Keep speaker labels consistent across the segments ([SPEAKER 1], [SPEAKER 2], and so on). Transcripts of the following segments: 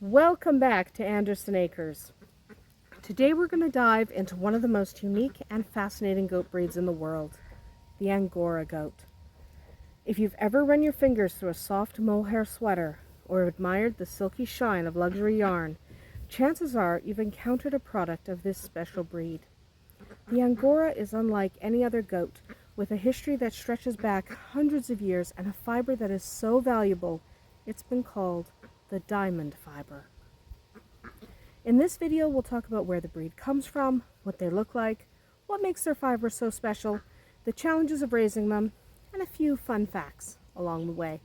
[SPEAKER 1] Welcome back to Andersen Acres. Today we're going to dive into one of the most unique and fascinating goat breeds in the world, the Angora goat. If you've ever run your fingers through a soft mohair sweater or admired the silky shine of luxury yarn, chances are you've encountered a product of this special breed. The Angora is unlike any other goat, with a history that stretches back hundreds of years and a fiber that is so valuable it's been called the diamond fiber. In this video, we'll talk about where the breed comes from, what they look like, what makes their fiber so special, the challenges of raising them, and a few fun facts along the way.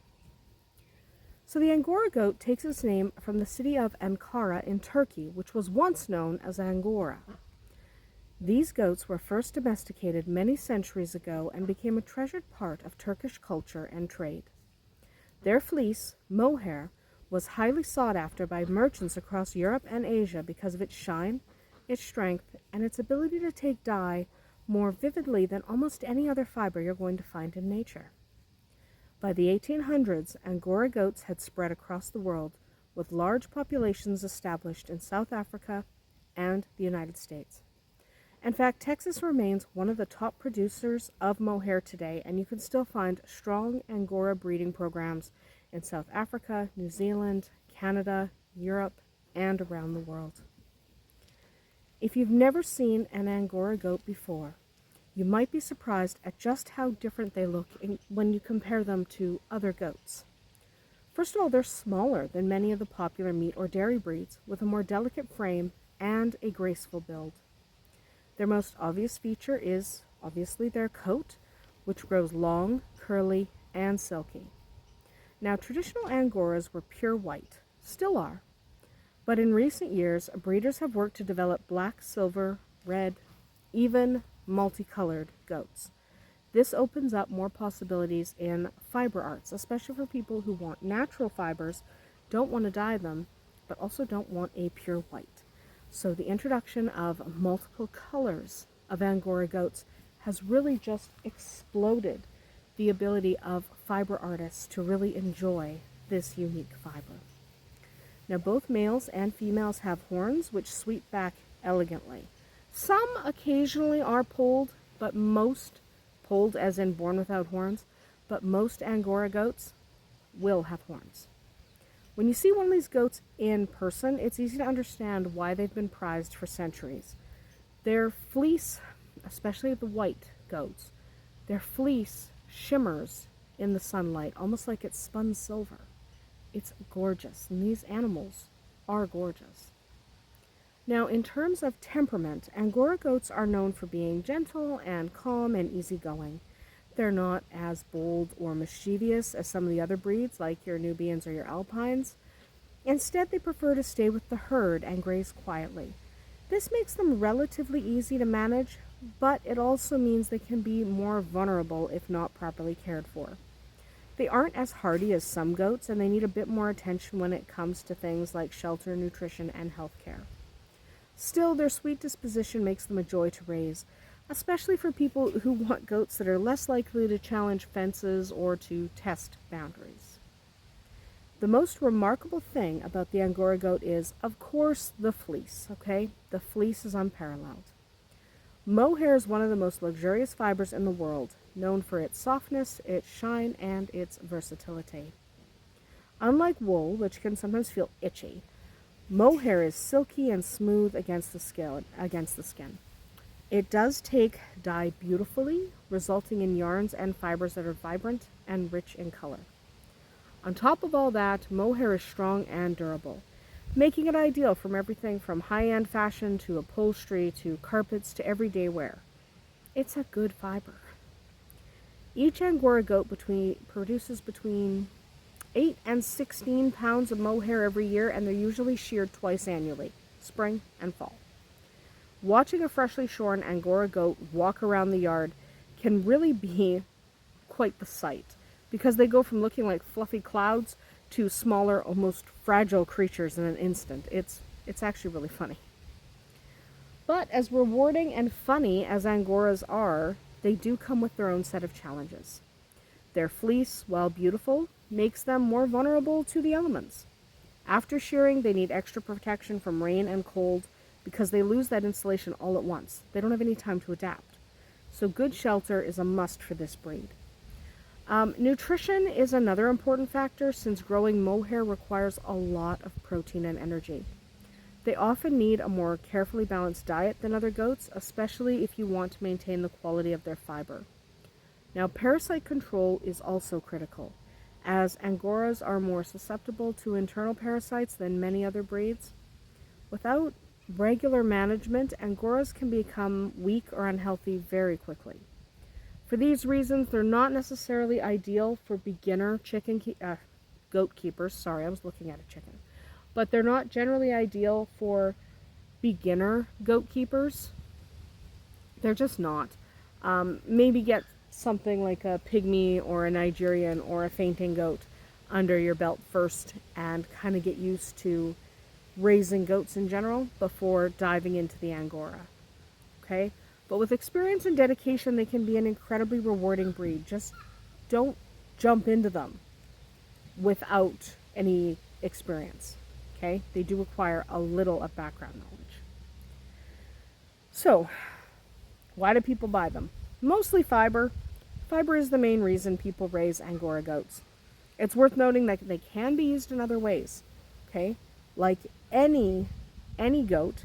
[SPEAKER 1] So the Angora goat takes its name from the city of Ankara in Turkey, which was once known as Angora. These goats were first domesticated many centuries ago and became a treasured part of Turkish culture and trade. Their fleece, mohair, was highly sought after by merchants across Europe and Asia because of its shine, its strength, and its ability to take dye more vividly than almost any other fiber you're going to find in nature. By the 1800s, Angora goats had spread across the world, with large populations established in South Africa and the United States. In fact, Texas remains one of the top producers of mohair today, and you can still find strong Angora breeding programs in South Africa, New Zealand, Canada, Europe, and around the world. If you've never seen an Angora goat before, you might be surprised at just how different they look when you compare them to other goats. First of all, they're smaller than many of the popular meat or dairy breeds, with a more delicate frame and a graceful build. Their most obvious feature is, obviously, their coat, which grows long, curly, and silky. Now, traditional Angoras were pure white, still are, but in recent years, breeders have worked to develop black, silver, red, even multicolored goats. This opens up more possibilities in fiber arts, especially for people who want natural fibers, don't want to dye them, but also don't want a pure white. So the introduction of multiple colors of Angora goats has really just exploded the ability of fiber artists to really enjoy this unique fiber. Now, both males and females have horns which sweep back elegantly. Some occasionally are pulled, but most, pulled as in born without horns, but most Angora goats will have horns. When you see one of these goats in person, it's easy to understand why they've been prized for centuries. Their fleece, especially the white goats, their fleece shimmers in the sunlight, almost like it's spun silver. It's gorgeous, and these animals are gorgeous. Now, in terms of temperament, Angora goats are known for being gentle and calm and easygoing. They're not as bold or mischievous as some of the other breeds, like your Nubians or your Alpines. Instead, they prefer to stay with the herd and graze quietly. This makes them relatively easy to manage, but it also means they can be more vulnerable if not properly cared for. They aren't as hardy as some goats, and they need a bit more attention when it comes to things like shelter, nutrition, and health care. Still, their sweet disposition makes them a joy to raise, especially for people who want goats that are less likely to challenge fences or to test boundaries. The most remarkable thing about the Angora goat is, of course, the fleece, okay? The fleece is unparalleled. Mohair is one of the most luxurious fibers in the world, known for its softness, its shine, and its versatility. Unlike wool, which can sometimes feel itchy, mohair is silky and smooth against the skin. It does take dye beautifully, resulting in yarns and fibers that are vibrant and rich in color. On top of all that, mohair is strong and durable, making it ideal from everything from high-end fashion to upholstery to carpets to everyday wear. It's a good fiber. Each Angora goat produces between 8 and 16 pounds of mohair every year, and they're usually sheared twice annually, spring and fall. Watching a freshly shorn Angora goat walk around the yard can really be quite the sight, because they go from looking like fluffy clouds to smaller, almost fragile creatures in an instant. It's actually really funny. But as rewarding and funny as Angoras are, they do come with their own set of challenges. Their fleece, while beautiful, makes them more vulnerable to the elements. After shearing, they need extra protection from rain and cold because they lose that insulation all at once. They don't have any time to adapt. So good shelter is a must for this breed. Nutrition is another important factor since growing mohair requires a lot of protein and energy. They often need a more carefully balanced diet than other goats, especially if you want to maintain the quality of their fiber. Now, parasite control is also critical, as Angoras are more susceptible to internal parasites than many other breeds. Without regular management, Angoras can become weak or unhealthy very quickly. For these reasons, they're not necessarily ideal for beginner goat keepers. Sorry, I was looking at a chicken. But they're not generally ideal for beginner goat keepers. They're just not. Maybe get something like a pygmy or a Nigerian or a fainting goat under your belt first and kind of get used to raising goats in general before diving into the Angora. Okay? But with experience and dedication, they can be an incredibly rewarding breed. Just don't jump into them without any experience. Okay? They do require a little of background knowledge. So, why do people buy them? Mostly fiber. Fiber is the main reason people raise Angora goats. It's worth noting that they can be used in other ways. Okay? Like any goat,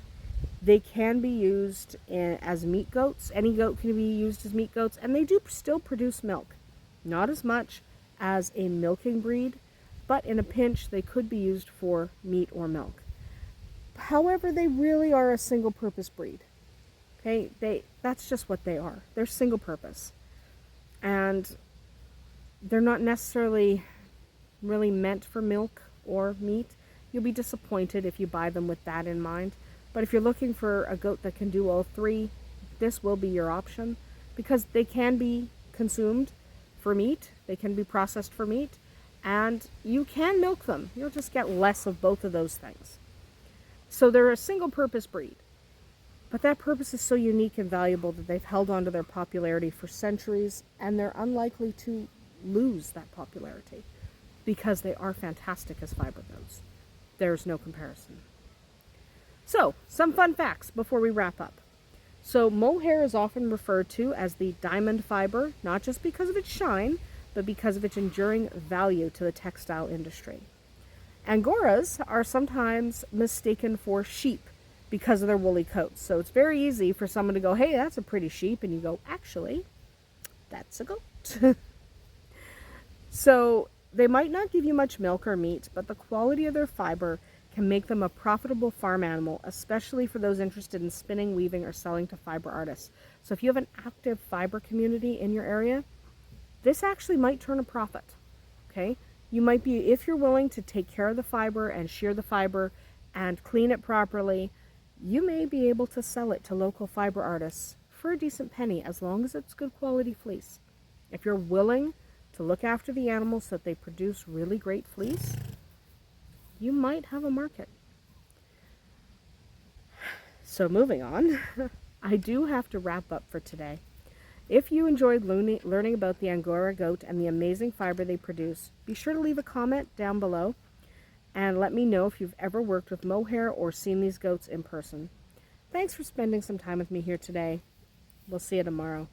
[SPEAKER 1] they can be used as meat goats. Any goat can be used as meat goats, and they do still produce milk. Not as much as a milking breed, but in a pinch, they could be used for meat or milk. However, they really are a single-purpose breed. Okay, that's just what they are. They're single-purpose, and they're not necessarily really meant for milk or meat. You'll be disappointed if you buy them with that in mind. But if you're looking for a goat that can do all three, this will be your option because they can be consumed for meat, they can be processed for meat, and you can milk them. You'll just get less of both of those things. So they're a single-purpose breed. But that purpose is so unique and valuable that they've held on to their popularity for centuries, and they're unlikely to lose that popularity because they are fantastic as fiber goats. There's no comparison. So, some fun facts before we wrap up. So, mohair is often referred to as the diamond fiber, not just because of its shine, but because of its enduring value to the textile industry. Angoras are sometimes mistaken for sheep because of their woolly coats. So it's very easy for someone to go, hey, that's a pretty sheep, and you go, actually, that's a goat. So they might not give you much milk or meat, but the quality of their fiber can make them a profitable farm animal, especially for those interested in spinning, weaving, or selling to fiber artists. So if you have an active fiber community in your area, this actually might turn a profit, okay? You might be, if you're willing to take care of the fiber and shear the fiber and clean it properly, you may be able to sell it to local fiber artists for a decent penny as long as it's good quality fleece. If you're willing to look after the animals so that they produce really great fleece, you might have a market. So moving on, I do have to wrap up for today. If you enjoyed learning about the Angora goat and the amazing fiber they produce, be sure to leave a comment down below and let me know if you've ever worked with mohair or seen these goats in person. Thanks for spending some time with me here today. We'll see you tomorrow.